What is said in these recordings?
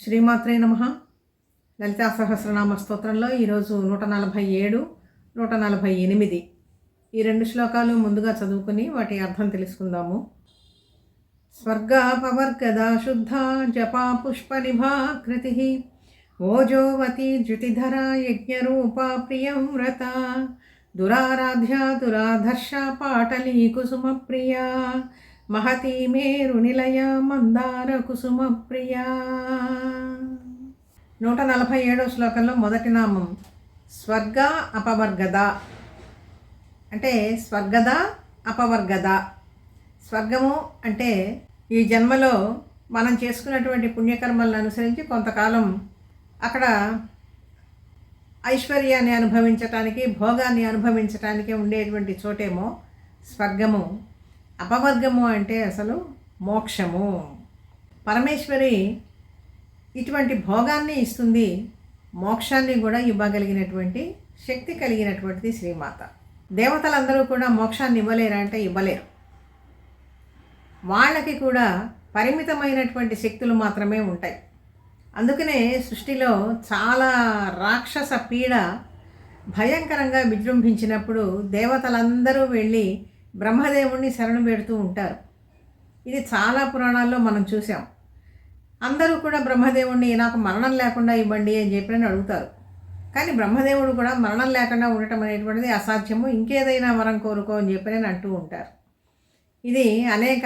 శ్రీమాత్రే నమః. లలితా సహస్రనామ స్తోత్రంలో ఈరోజు 147, 148 ఈ రెండు శ్లోకాలు ముందుగా చదువుకుని వాటి అర్థం తెలుసుకుందాము. స్వర్గాపవర్గదా శుద్ధ జపా పుష్పనిభాకృతి ఓజోవతి జ్యుతిధరా యజ్ఞరూపా ప్రియం వ్రత దురారాధ్య దురాధర్ష పాటలీ కుసుమ ప్రియా మహతీ మేరునిలయ మందార కుసుమ ప్రియా. 147వ శ్లోకంలో మొదటి నామం స్వర్గ అపవర్గద అంటే స్వర్గద అపవర్గద. స్వర్గము అంటే ఈ జన్మలో మనం చేసుకున్నటువంటి పుణ్యకర్మలను అనుసరించి కొంతకాలం అక్కడ ఐశ్వర్యాన్ని అనుభవించటానికి, భోగాన్ని అనుభవించటానికి ఉండేటువంటి చోటేమో స్వర్గము. అపవర్గము అంటే అసలు మోక్షము. పరమేశ్వరి ఇటువంటి భోగాన్ని ఇస్తుంది, మోక్షాన్ని కూడా ఇవ్వగలిగినటువంటి శక్తి కలిగినటువంటిది శ్రీమాత. దేవతలందరూ కూడా మోక్షాన్ని ఇవ్వలేరా అంటే ఇవ్వలేరు. వాళ్ళకి కూడా పరిమితమైనటువంటి శక్తులు మాత్రమే ఉంటాయి. అందుకనే సృష్టిలో చాలా రాక్షస పీడ భయంకరంగా విజృంభించినప్పుడు దేవతలందరూ వెళ్ళి బ్రహ్మదేవుణ్ణి శరణు పెడుతూ ఉంటారు. ఇది చాలా పురాణాల్లో మనం చూసాం. అందరూ కూడా బ్రహ్మదేవుణ్ణి నాకు మరణం లేకుండా ఇవ్వండి అని చెప్పి అడుగుతారు. కానీ బ్రహ్మదేవుడు కూడా మరణం లేకుండా ఉండటం అనేటువంటిది అసాధ్యము, ఇంకేదైనా వరం కోరుకో అని చెప్పి అంటూ ఉంటారు. ఇది అనేక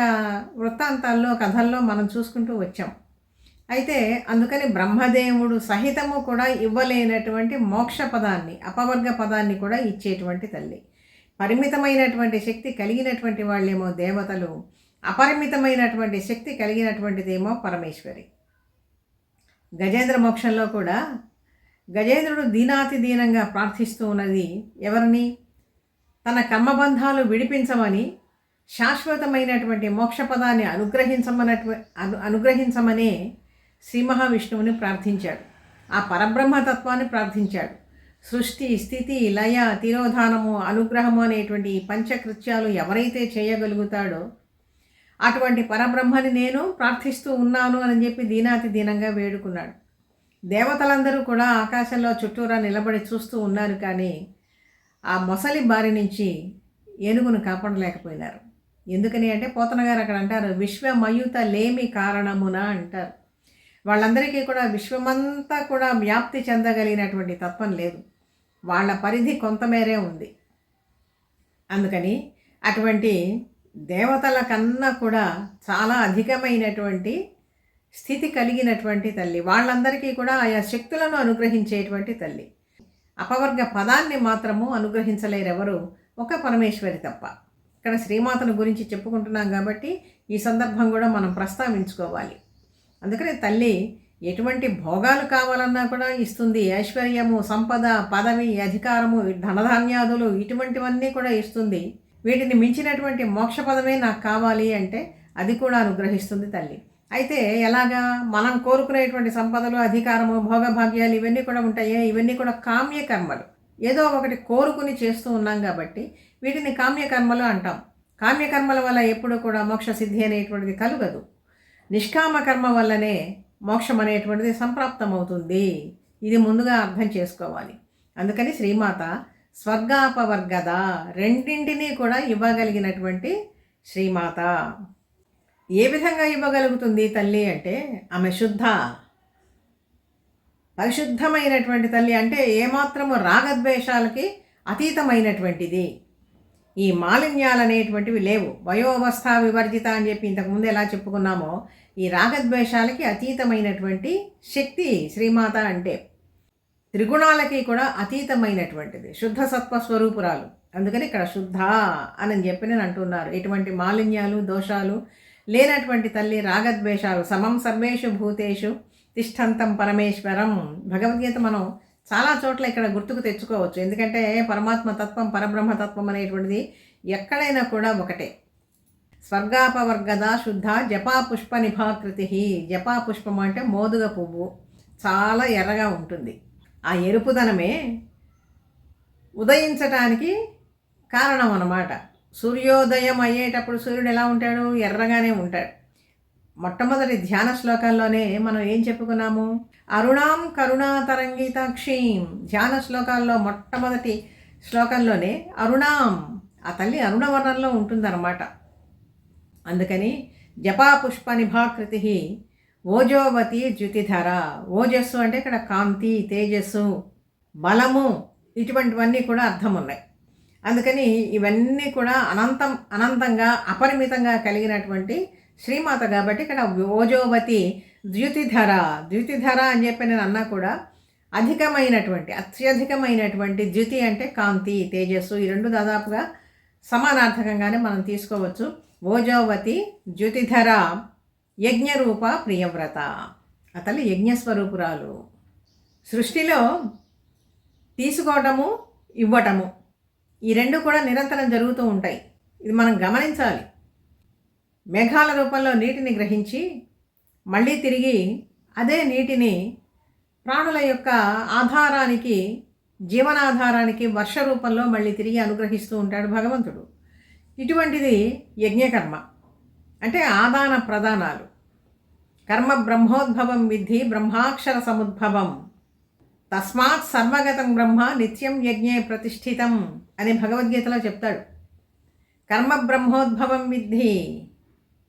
వృత్తాంతాల్లో, కథల్లో మనం చూసుకుంటూ వచ్చాం. అయితే అందుకని బ్రహ్మదేవుడు సహితము కూడా ఇవ్వలేనటువంటి మోక్ష పదాన్ని, అపవర్గ పదాన్ని కూడా ఇచ్చేటువంటి తల్లి. పరిమితమైనటువంటి శక్తి కలిగినటువంటి వాళ్ళేమో దేవతలు, అపరిమితమైనటువంటి శక్తి కలిగినటువంటిదేమో పరమేశ్వరి. గజేంద్ర మోక్షంలో కూడా గజేంద్రుడు దీనాతి దీనంగా ప్రార్థిస్తూ ఉన్నది ఎవరిని? తన కర్మబంధాలు విడిపించమని, శాశ్వతమైనటువంటి మోక్షపదాన్ని అనుగ్రహించమనే శ్రీ మహావిష్ణువుని ప్రార్థించాడు. ఆ పరబ్రహ్మతత్వాన్ని ప్రార్థించాడు. సృష్టి, స్థితి, లయ, తిరోధానము, అనుగ్రహము అనేటువంటి ఈ పంచకృత్యాలు ఎవరైతే చేయగలుగుతాడో అటువంటి పరబ్రహ్మని నేను ప్రార్థిస్తూ ఉన్నాను అని చెప్పి దీనాతి దీనంగా వేడుకున్నాడు. దేవతలందరూ కూడా ఆకాశంలో చుట్టూరా నిలబడి చూస్తూ ఉన్నారు, కానీ ఆ మొసలి బారి నుంచి ఏనుగును కాపాడలేకపోయినారు. ఎందుకని అంటే పోతన గారు అక్కడ అంటారు, విశ్వమయుత లేమి కారణమున అంటారు. వాళ్ళందరికీ కూడా విశ్వమంతా కూడా వ్యాప్తి చెందగలిగినటువంటి తత్వం లేదు, వాళ్ళ పరిధి కొంతమేరే ఉంది. అందుకని అటువంటి దేవతల కన్నా కూడా చాలా అధికమైనటువంటి స్థితి కలిగినటువంటి తల్లి, వాళ్ళందరికీ కూడా ఆయా శక్తులను అనుగ్రహించేటువంటి తల్లి. అపవర్గ పదాన్ని మాత్రము అనుగ్రహించలేరెవరు, ఒక పరమేశ్వరి తప్ప. ఇక్కడ శ్రీమాతను గురించి చెప్పుకుంటున్నాం కాబట్టి ఈ సందర్భం కూడా మనం ప్రస్తావించుకోవాలి. అందుకని తల్లి ఎటువంటి భోగాలు కావాలన్నా కూడా ఇస్తుంది. ఐశ్వర్యము, సంపద, పదవి, అధికారము, ధనధాన్యాదులు ఇటువంటివన్నీ కూడా ఇస్తుంది. వీటిని మించినటువంటి మోక్ష పదమే నాకు కావాలి అంటే అది కూడా అనుగ్రహిస్తుంది తల్లి. అయితే ఎలాగా? మనం కోరుకునేటువంటి సంపదలు, అధికారము, భోగభాగ్యాలు ఇవన్నీ కూడా ఉంటాయి. ఇవన్నీ కూడా కామ్యకర్మలు. ఏదో ఒకటి కోరుకుని చేస్తూ ఉన్నాం కాబట్టి వీటిని కామ్యకర్మలు అంటాం. కామ్యకర్మల వల్ల ఎప్పుడు కూడా మోక్ష సిద్ధి అనేటువంటిది కలుగదు. నిష్కామ కర్మ వల్లనే మోక్షం అనేటువంటిది సంప్రాప్తమవుతుంది. ఇది ముందుగా అర్థం చేసుకోవాలి. అందుకని శ్రీమాత స్వర్గాపవర్గద రెండింటినీ కూడా ఇవ్వగలిగినటువంటి శ్రీమాత. ఏ విధంగా ఇవ్వగలుగుతుంది తల్లి అంటే ఆమె శుద్ధ, పరిశుద్ధమైనటువంటి తల్లి. అంటే ఏమాత్రము రాగద్వేషాలకి అతీతమైనటువంటిది. ఈ మాలిన్యాలు అనేటువంటివి లేవు. వయోవస్థ వివర్జిత అని చెప్పి ఇంతకుముందు ఎలా చెప్పుకున్నామో ఈ రాగద్వేషాలకి అతీతమైనటువంటి శక్తి శ్రీమాత. అంటే త్రిగుణాలకి కూడా అతీతమైనటువంటిది, శుద్ధ సత్వ స్వరూపురాలు. అందుకని ఇక్కడ శుద్ధ అని చెప్పి నేను అంటున్నారు. ఎటువంటి మాలిన్యాలు, దోషాలు లేనటువంటి తల్లి. రాగద్వేషాలు సమం సర్వేషు భూతేషు తిష్టంతం పరమేశ్వరం. భగవద్గీత మనం చాలా చోట్ల ఇక్కడ గుర్తుకు తెచ్చుకోవచ్చు. ఎందుకంటే పరమాత్మతత్వం, పరబ్రహ్మతత్వం అనేటువంటిది ఎక్కడైనా కూడా ఒకటే. స్వర్గాపవర్గద శుద్ధ జపా పుష్ప నిభాకృతి. జపా పుష్పం అంటే మోదుగ పువ్వు, చాలా ఎర్రగా ఉంటుంది. ఆ ఎరుపుదనమే ఉదయించటానికి కారణం అన్నమాట. సూర్యోదయం అయ్యేటప్పుడు సూర్యుడు ఎలా ఉంటాడు? ఎర్రగానే ఉంటాడు. మొట్టమొదటి ధ్యాన శ్లోకాల్లోనే మనం ఏం చెప్పుకున్నాము? అరుణాం కరుణాతరంగితాక్షీం. ధ్యాన శ్లోకాల్లో మొట్టమొదటి శ్లోకంలోనే అరుణాం, ఆ తల్లి అరుణవర్ణంలో ఉంటుందన్నమాట. అందుకని జపా పుష్ప నిభాకృతి ఓజోవతి ద్యుతిధర. ఓజస్సు అంటే ఇక్కడ కాంతి, తేజస్సు, బలము, ఇటువంటివన్నీ కూడా అర్థం ఉన్నాయి. అందుకని ఇవన్నీ కూడా అనంతంగా అపరిమితంగా కలిగినటువంటి శ్రీమాత కాబట్టి ఇక్కడ ఓజోవతి ద్యుతిధర. ద్యుతిధర అని చెప్పి నేను అన్నా కూడా అత్యధికమైనటువంటి ద్యుతి అంటే కాంతి, తేజస్సు, ఈ రెండు దాదాపుగా సమానార్థకంగానే మనం తీసుకోవచ్చు. ఓజోవతి ద్యుతిధర యజ్ఞరూప ప్రియవ్రత. ఆ తల్లి యజ్ఞస్వరూపురాలు. సృష్టిలో తీసుకోవటము, ఇవ్వటము, ఈ రెండు కూడా నిరంతరం జరుగుతూ ఉంటాయి. ఇది మనం గమనించాలి. మేఘాల రూపంలో నీటిని గ్రహించి మళ్ళీ తిరిగి అదే నీటిని ప్రాణుల యొక్క ఆధారానికి, జీవనాధారానికి వర్ష రూపంలో మళ్ళీ తిరిగి అనుగ్రహిస్తూ ఉంటాడు భగవంతుడు. ఇటువంటిది యజ్ఞకర్మ అంటే ఆదాన ప్రదానాలు. కర్మ బ్రహ్మోద్భవం విద్ధి బ్రహ్మాక్షర సముద్భవం, తస్మాత్ సర్వగతం బ్రహ్మ నిత్యం యజ్ఞే ప్రతిష్ఠితం అని భగవద్గీతలో చెప్తాడు. కర్మ బ్రహ్మోద్భవం విద్ధి.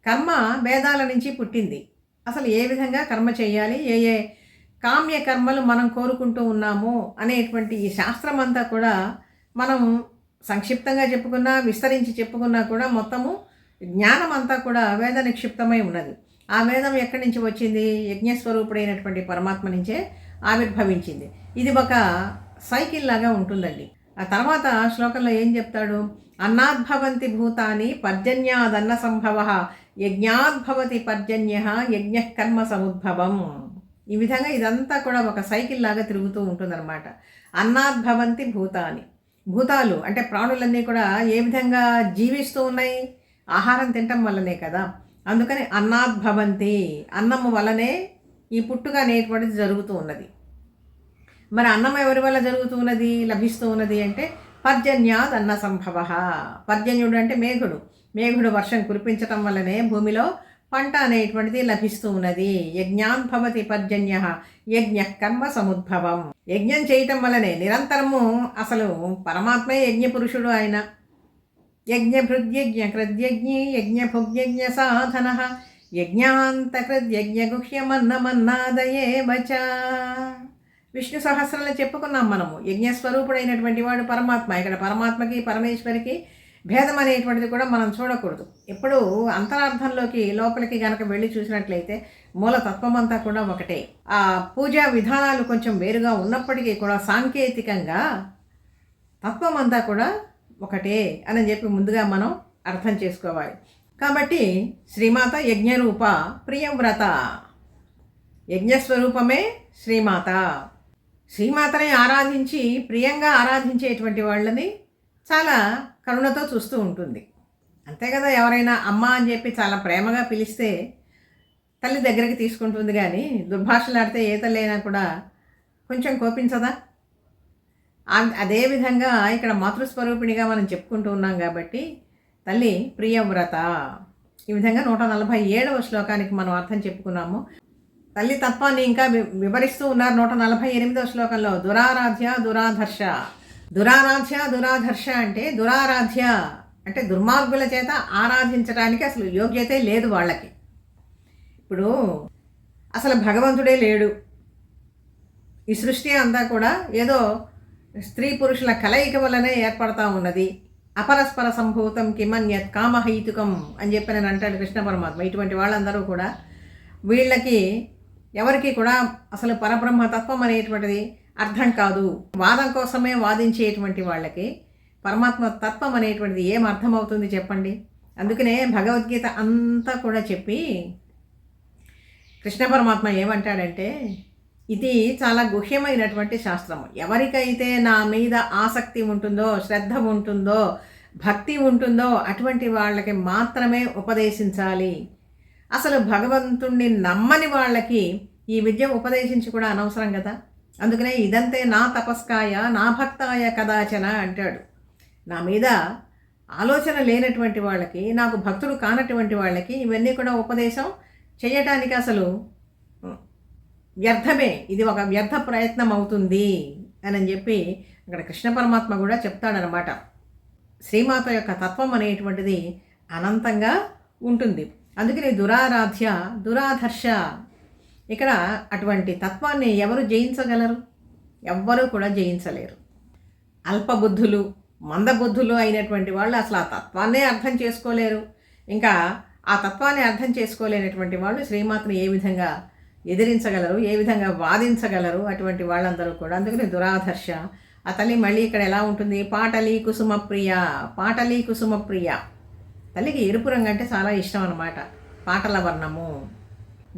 కర్మ వేదాల నుంచి పుట్టింది. అసలు ఏ విధంగా కర్మ చేయాలి, ఏ ఏ కామ్య కర్మలు మనం కోరుకుంటూ ఉన్నాము అనేటువంటి ఈ శాస్త్రం అంతా కూడా మనం సంక్షిప్తంగా చెప్పుకున్నా, విస్తరించి చెప్పుకున్నా కూడా మొత్తము జ్ఞానం అంతా కూడా వేద నిక్షిప్తమై ఉన్నది. ఆ వేదం ఎక్కడి నుంచి వచ్చింది? యజ్ఞస్వరూపుడైనటువంటి పరమాత్మ నుంచే ఆవిర్భవించింది. ఇది ఒక సైకిల్ లాగా ఉంటుందండి. ఆ తర్వాత శ్లోకంలో ఏం చెప్తాడు? అన్నాద్భవంతి భూతాని పర్జన్యాదన్న సంభవ యజ్ఞాద్భవతి పర్జన్య యజ్ఞ కర్మ సముద్భవం. ఈ విధంగా ఇదంతా కూడా ఒక సైకిల్ లాగా తిరుగుతూ ఉంటుందన్నమాట. అన్నాద్భవంతి భూతాని. భూతాలు అంటే ప్రాణులన్నీ కూడా ఏ విధంగా జీవిస్తూ ఉన్నాయి? ఆహారం తినటం వల్లనే కదా. అందుకని అన్నాద్భవంతి, అన్నము వల్లనే ఈ పుట్టుక అనేటువంటిది జరుగుతూ ఉన్నది. మరి అన్నం ఎవరి వల్ల జరుగుతూ ఉన్నది, లభిస్తూ ఉన్నది అంటే పర్జన్యాద్ అన్న సంభవ. పర్జన్యుడు అంటే మేఘుడు. మేఘుడు వర్షం కురిపించటం వల్లనే భూమిలో పంట అనేటువంటిది లభిస్తూ ఉన్నది. యజ్ఞాద్భవతి పర్జన్య యజ్ఞ కర్మ సముద్భవం. యజ్ఞం చేయటం వల్లనే నిరంతరము అసలు పరమాత్మే యజ్ఞ పురుషుడు. ఆయన యజ్ఞభృద్యజ్ఞ కృద్యజ్ఞి యజ్ఞ భుగ్యజ్ఞ సాధన యజ్ఞాంతకృద్యజ్ఞ గుహ్యమన్నమన్నాదయే వచ. విష్ణు సహస్రంలో చెప్పుకున్నాం మనము. యజ్ఞస్వరూపుడైనటువంటి వాడు పరమాత్మ. ఇక్కడ పరమాత్మకి పరమేశ్వరికి భేదం అనేటువంటిది కూడా మనం చూడకూడదు. ఎప్పుడు అంతరార్థంలోకి లోపలికి గనక వెళ్ళి చూసినట్లయితే మూలతత్వం అంతా కూడా ఒకటే. ఆ పూజా విధానాలు కొంచెం వేరుగా ఉన్నప్పటికీ కూడా సాంకేతికంగా తత్వం అంతా కూడా ఒకటే అని చెప్పి ముందుగా మనం అర్థం చేసుకోవాలి. కాబట్టి శ్రీమాత యజ్ఞరూప ప్రియవ్రత. యజ్ఞస్వరూపమే శ్రీమాత. శ్రీమాతని ఆరాధించి ప్రియంగా ఆరాధించేటువంటి వాళ్ళని చాలా కరుణతో చూస్తూ ఉంటుంది. అంతే కదా. ఎవరైనా అమ్మ అని చెప్పి చాలా ప్రేమగా పిలిస్తే తల్లి దగ్గరికి తీసుకుంటుంది. కానీ దుర్భాషలాడితే ఏ తల్లి అయినా కూడా కొంచెం కోపించదా? అదేవిధంగా ఇక్కడ మాతృస్వరూపిణిగా మనం చెప్పుకుంటూ ఉన్నాం కాబట్టి తల్లి ప్రియవ్రత. ఈ విధంగా 147వ శ్లోకానికి మనం అర్థం చెప్పుకున్నాము. తల్లి తత్వాన్ని ఇంకా వివరిస్తూ ఉన్నారు 148వ శ్లోకంలో. దురారాధ్య దురాధర్ష. దురారాధ్య దురాధర్ష అంటే దురారాధ్య అంటే దుర్మార్గుల చేత ఆరాధించడానికి అసలు యోగ్యతే లేదు వాళ్ళకి. ఇప్పుడు అసలు భగవంతుడే లేడు. ఈ సృష్టి అంతా కూడా ఏదో స్త్రీ పురుషుల కలయిక వల్లనే ఏర్పడతా ఉన్నది. అపరస్పర సంభూతం కిమన్యత్ కామహైతుకం అని చెప్పి నేను అంటాడు కృష్ణ పరమాత్మ. ఇటువంటి వాళ్ళందరూ కూడా వీళ్ళకి ఎవరికి కూడా అసలు పరబ్రహ్మ తత్వం అనేటువంటిది అర్థం కాదు. వాదం కోసమే వాదించేటువంటి వాళ్ళకి పరమాత్మ తత్వం అనేటువంటిది ఏం అర్థమవుతుంది చెప్పండి? అందుకనే భగవద్గీత అంతా కూడా చెప్పి కృష్ణ పరమాత్మ ఏమంటాడంటే, ఇది చాలా గుహ్యమైనటువంటి శాస్త్రము. ఎవరికైతే నా మీద ఆసక్తి ఉంటుందో, శ్రద్ధ ఉంటుందో, భక్తి ఉంటుందో అటువంటి వాళ్ళకి మాత్రమే ఉపదేశించాలి. అసలు భగవంతుణ్ణి నమ్మని వాళ్ళకి ఈ విద్య ఉపదేశించి కూడా అనవసరం కదా. అందుకనే ఇదంతే నా తపస్కాయ నా భక్తాయ కదాచన అంటాడు. నా మీద ఆలోచన లేనటువంటి వాళ్ళకి, నాకు భక్తుడు కానటువంటి వాళ్ళకి ఇవన్నీ కూడా ఉపదేశం చేయటానికి అసలు వ్యర్థమే, ఇది ఒక వ్యర్థ ప్రయత్నం అవుతుంది అని చెప్పి అక్కడ కృష్ణ పరమాత్మ కూడా చెప్తాడనమాట. శ్రీమాత యొక్క తత్వం అనేటువంటిది అనంతంగా ఉంటుంది. అందుకని దురారాధ్య దురాధర్ష, ఇక్కడ అటువంటి తత్వాన్ని ఎవరు జయించగలరు? ఎవ్వరూ కూడా జయించలేరు. అల్పబుద్ధులు మందబుద్ధులు అయినటువంటి వాళ్ళు అసలు ఆ తత్వాన్నే అర్థం చేసుకోలేరు. ఇంకా ఆ తత్వాన్ని అర్థం చేసుకోలేనటువంటి వాళ్ళు శ్రీమాతను ఏ విధంగా ఎదిరించగలరు, ఏ విధంగా వాదించగలరు? అటువంటి వాళ్ళందరూ కూడా. అందుకని దురాధర్ష. ఆ తల్లి మళ్ళీ ఇక్కడ ఎలా ఉంటుంది? పాటలీ కుసుమప్రియ, పాటలీ కుసుమప్రియ. తల్లికి ఎరుపు రంగు అంటే చాలా ఇష్టం అన్నమాట. పాటల వర్ణము,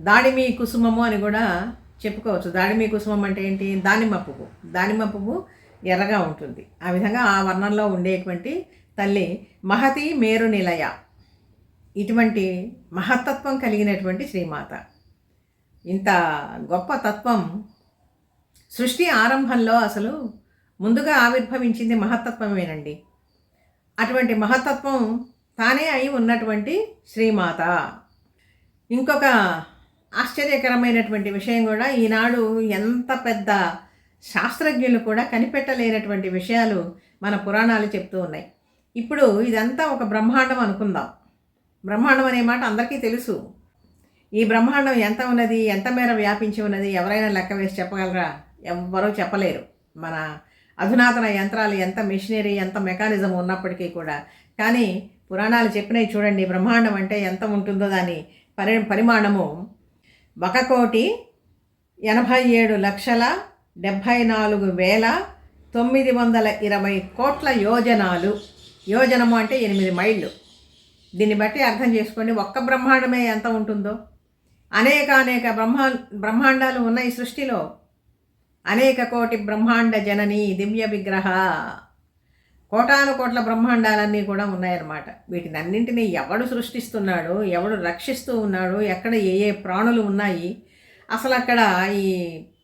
దాడిమి కుసుమము అని కూడా చెప్పుకోవచ్చు. దాడిమి కుసుమం అంటే ఏంటి? దానిమ్మ పువ్వు. దానిమ్మ పువ్వు ఎర్రగా ఉంటుంది. ఆ విధంగా ఆ వర్ణంలో ఉండేటువంటి తల్లి మహతి మేరు నిలయ. ఇటువంటి మహత్తత్వం కలిగినటువంటి శ్రీమాత. ఇంత గొప్ప తత్వం సృష్టి ఆరంభంలో అసలు ముందుగా ఆవిర్భవించింది మహత్తత్వమేనండి. అటువంటి మహత్తత్వం తానే అయి ఉన్నటువంటి శ్రీమాత. ఇంకొక ఆశ్చర్యకరమైనటువంటి విషయం కూడా, ఈనాడు ఎంత పెద్ద శాస్త్రజ్ఞులు కూడా కనిపెట్టలేనటువంటి విషయాలు మన పురాణాలు చెప్తూ ఉన్నాయి. ఇప్పుడు ఇదంతా ఒక బ్రహ్మాండం అనుకుందాం. బ్రహ్మాండం అనే మాట అందరికీ తెలుసు. ఈ బ్రహ్మాండం ఎంత ఉన్నది, ఎంత మేర వ్యాపించి ఉన్నది ఎవరైనా లెక్క వేసి చెప్పగలరా? ఎవ్వరూ చెప్పలేరు. మన అధునాతన యంత్రాలు ఎంత మెషినరీ, ఎంత మెకానిజం ఉన్నప్పటికీ కూడా. కానీ పురాణాలు చెప్పినవి చూడండి, బ్రహ్మాండం అంటే ఎంత ఉంటుందో దాని పరిమాణము 1,77,74,920 కోట్ల యోజనాలు. యోజనము అంటే 8 మైళ్ళు. దీన్ని బట్టి అర్థం చేసుకోండి ఒక్క బ్రహ్మాండమే ఎంత ఉంటుందో. అనేక బ్రహ్మాండాలు ఉన్నాయి సృష్టిలో. అనేక కోటి బ్రహ్మాండ జనని దివ్య విగ్రహ. కోటాను కోట్ల బ్రహ్మాండాలన్నీ కూడా ఉన్నాయన్నమాట. వీటిని అన్నింటినీ ఎవడు సృష్టిస్తున్నాడు, ఎవడు రక్షిస్తూ ఉన్నాడు, ఎక్కడ ఏ ఏ ప్రాణులు ఉన్నాయి, అసలు అక్కడ ఈ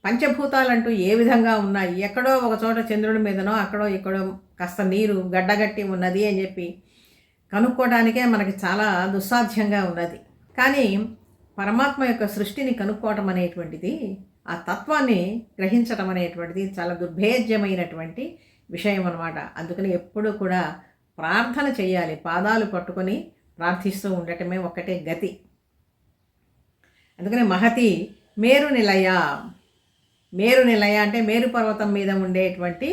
పంచభూతాలంటూ ఏ విధంగా ఉన్నాయి, ఎక్కడో ఒక చోట చంద్రుడి మీదనో అక్కడో ఇక్కడో కాస్త నీరు గడ్డగట్టి ఉన్నది అని చెప్పి కనుక్కోవడానికే మనకి చాలా దుస్సాధ్యంగా ఉన్నది. కానీ పరమాత్మ యొక్క సృష్టిని కనుక్కోవటం అనేటువంటిది, ఆ తత్వాన్ని గ్రహించటం అనేటువంటిది చాలా దుర్భేద్యమైనటువంటి విషయం అన్నమాట. అందుకని ఎప్పుడూ కూడా ప్రార్థన చేయాలి. పాదాలు పట్టుకొని ప్రార్థిస్తూ ఉండటమే ఒక్కటే గతి. అందుకని మహతి మేరు నిలయ. మేరు నిలయ అంటే మేరు పర్వతం మీద ఉండేటువంటి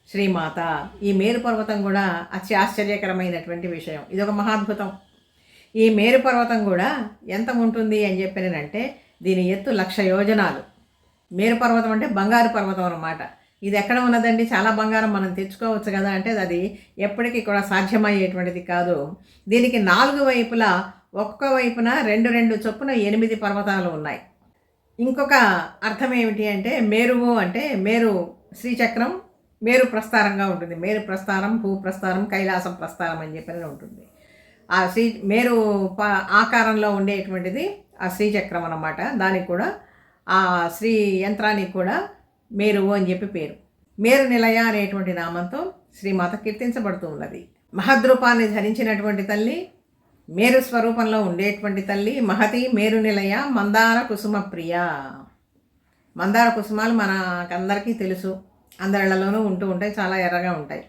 శ్రీమాత. ఈ మేరు పర్వతం కూడా అతి ఆశ్చర్యకరమైనటువంటి విషయం. ఇది ఒక మహాద్భుతం. ఈ మేరు పర్వతం కూడా ఎంత ఉంటుంది అని చెప్పినంటే దీని ఎత్తు 1,00,000 యోజనాలు. మేరు పర్వతం అంటే బంగారు పర్వతం అన్నమాట. ఇది ఎక్కడ ఉన్నదండి? చాలా బంగారం మనం తెచ్చుకోవచ్చు కదా అంటే అది ఎప్పటికీ కూడా సాధ్యమయ్యేటువంటిది కాదు. దీనికి 4 వైపులా ఒక్క వైపున 2 చొప్పున 8 పర్వతాలు ఉన్నాయి. ఇంకొక అర్థం ఏమిటి అంటే మేరువు అంటే మేరు శ్రీచక్రం మేరు ప్రస్థారంగా ఉంటుంది. మేరు ప్రస్థారం, భూ ప్రస్థారం, కైలాసం ప్రస్థారం అని చెప్పి ఉంటుంది. ఆ మేరు ఆకారంలో ఉండేటువంటిది ఆ శ్రీచక్రం అన్నమాట. దానికి కూడా ఆ శ్రీ యంత్రానికి కూడా మేరువు అని చెప్పి పేరు. మేరు నిలయ అనేటువంటి నామంతో శ్రీమాత కీర్తించబడుతూ ఉన్నది. మహద్రూపాన్ని ధరించినటువంటి తల్లి, మేరు స్వరూపంలో ఉండేటువంటి తల్లి మహతి మేరు నిలయ మందార కుసుమ ప్రియ. మందార కుసుమాలు మనకందరికీ తెలుసు, అందరిళ్లలోనూ ఉంటూ ఉంటాయి, చాలా ఎర్రగా ఉంటాయి.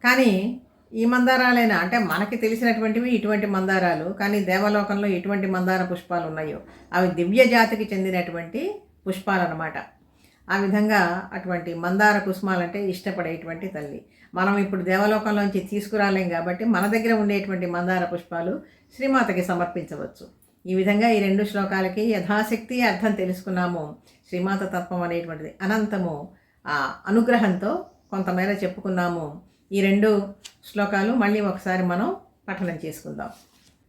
కానీ ఈ మందారాలైనా అంటే మనకి తెలిసినటువంటివి ఇటువంటి మందారాలు, కానీ దేవలోకంలో ఎటువంటి మందార పుష్పాలు ఉన్నాయో అవి దివ్య జాతికి చెందినటువంటి పుష్పాలు అన్నమాట. ఆ విధంగా అటువంటి మందార కుసుమాలంటే ఇష్టపడేటువంటి తల్లి. మనం ఇప్పుడు దేవలోకంలోంచి తీసుకురాలేం కాబట్టి మన దగ్గర ఉండేటువంటి మందార పుష్పాలు శ్రీమాతకి సమర్పించవచ్చు. ఈ విధంగా ఈ 2 శ్లోకాలకి యథాశక్తి అర్థం తెలుసుకున్నాము. శ్రీమాత తత్వం అనేటువంటిది అనంతము. ఆ అనుగ్రహంతో కొంతమేర చెప్పుకున్నాము. ఈ 2 శ్లోకాలు మళ్ళీ ఒకసారి మనం పఠనం చేసుకుందాం.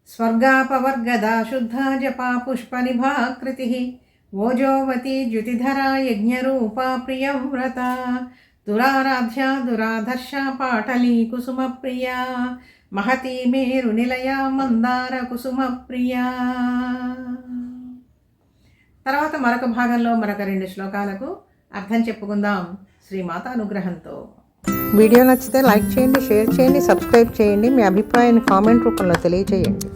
స్వర్గాపవర్గదా శుద్ధ జపా పుష్ప నిభాకృతి ఓజోవతి ద్యుతిధరా యజ్ఞరూపా ప్రియవ్రత దురారాధ్య దురాధర్ష పాటలీ కుసుమ ప్రియ మహతి మేరు నిలయ మందార కుసుమ ప్రియ. తర్వాత మరొక భాగంలో మరొక 2 శ్లోకాలకు అర్థం చెప్పుకుందాం శ్రీమాత అనుగ్రహంతో. వీడియో నచ్చితే లైక్ చేయండి, షేర్ చేయండి, సబ్స్క్రైబ్ చేయండి. మీ అభిప్రాయాన్ని కామెంట్ రూపంలో తెలియజేయండి.